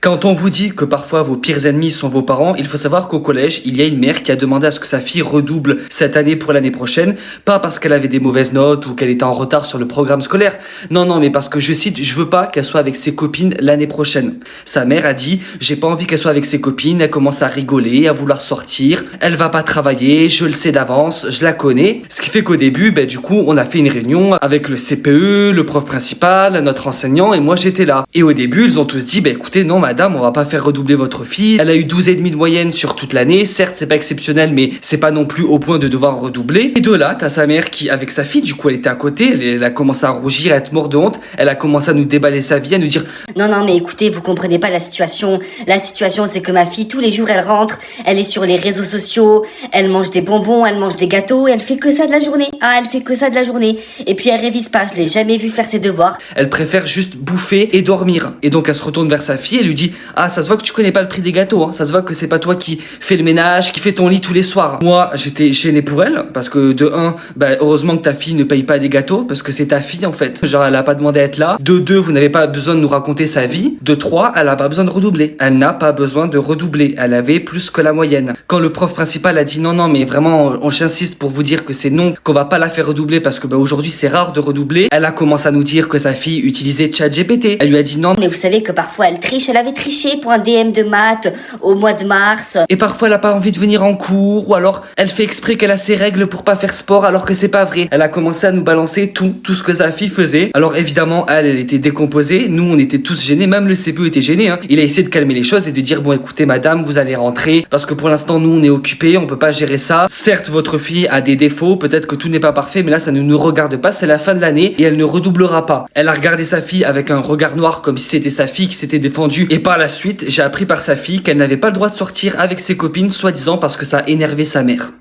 Quand on vous dit que parfois vos pires ennemis sont vos parents, il faut savoir qu'au collège, il y a une mère qui a demandé à ce que sa fille redouble cette année pour l'année prochaine, pas parce qu'elle avait des mauvaises notes ou qu'elle était en retard sur le programme scolaire. Non, mais parce que je cite, je veux pas qu'elle soit avec ses copines l'année prochaine. Sa mère a dit, j'ai pas envie qu'elle soit avec ses copines, elle commence à rigoler, à vouloir sortir, elle va pas travailler, je le sais d'avance, je la connais. Ce qui fait qu'au début, du coup, on a fait une réunion avec le CPE, le prof principal, notre enseignant et moi j'étais là. Et au début, ils ont tous dit, écoutez, non, madame, on va pas faire redoubler votre fille. Elle a eu 12,5 de moyenne sur toute l'année. Certes, c'est pas exceptionnel, mais c'est pas non plus au point de devoir redoubler. Et de là, t'as sa mère qui, avec sa fille, du coup, elle était à côté. Elle a commencé à rougir, à être morte de honte. Elle a commencé à nous déballer sa vie, à nous dire Non, mais écoutez, vous comprenez pas la situation. La situation, c'est que ma fille, tous les jours, elle rentre, elle est sur les réseaux sociaux, elle mange des bonbons, elle mange des gâteaux, et elle fait que ça de la journée. Ah, elle fait que ça de la journée. Et puis elle révise pas, je l'ai jamais vue faire ses devoirs. Elle préfère juste bouffer et dormir. Et donc, elle se retourne vers sa fille et lui dit ah, ça se voit que tu connais pas le prix des gâteaux, hein. Ça se voit que c'est pas toi qui fais le ménage, qui fais ton lit tous les soirs. Moi, j'étais gêné pour elle, parce que de 1, heureusement que ta fille ne paye pas des gâteaux, parce que c'est ta fille en fait. Genre, elle a pas demandé à être là. De 2, vous n'avez pas besoin de nous raconter sa vie. De 3, elle a pas besoin de redoubler. Elle n'a pas besoin de redoubler. Elle avait plus que la moyenne. Quand le prof principal a dit non, mais vraiment, j'insiste pour vous dire que c'est non, qu'on va pas la faire redoubler parce que aujourd'hui c'est rare de redoubler. Elle a commencé à nous dire que sa fille utilisait ChatGPT. Elle lui a dit non. Mais vous savez que parfois elle triche, elle avait triché pour un DM de maths au mois de mars. Et parfois elle a pas envie de venir en cours, ou alors elle fait exprès qu'elle a ses règles pour pas faire sport alors que c'est pas vrai. Elle a commencé à nous balancer tout ce que sa fille faisait. Alors évidemment, elle était décomposée, nous on était tous gênés, même le CPE était gêné, hein. Il a essayé de calmer les choses et de dire bon écoutez madame, vous allez rentrer, parce que pour l'instant nous on est occupés, on peut pas gérer ça. Certes votre fille a des défauts, peut-être que tout n'est pas parfait, mais là ça ne nous regarde pas, c'est la fin de l'année et elle ne redoublera pas. Elle a regardé sa fille avec un regard noir comme si c'était sa fille qui s'était défendue, et par la suite j'ai appris par sa fille qu'elle n'avait pas le droit de sortir avec ses copines, soi-disant parce que ça a énervé sa mère.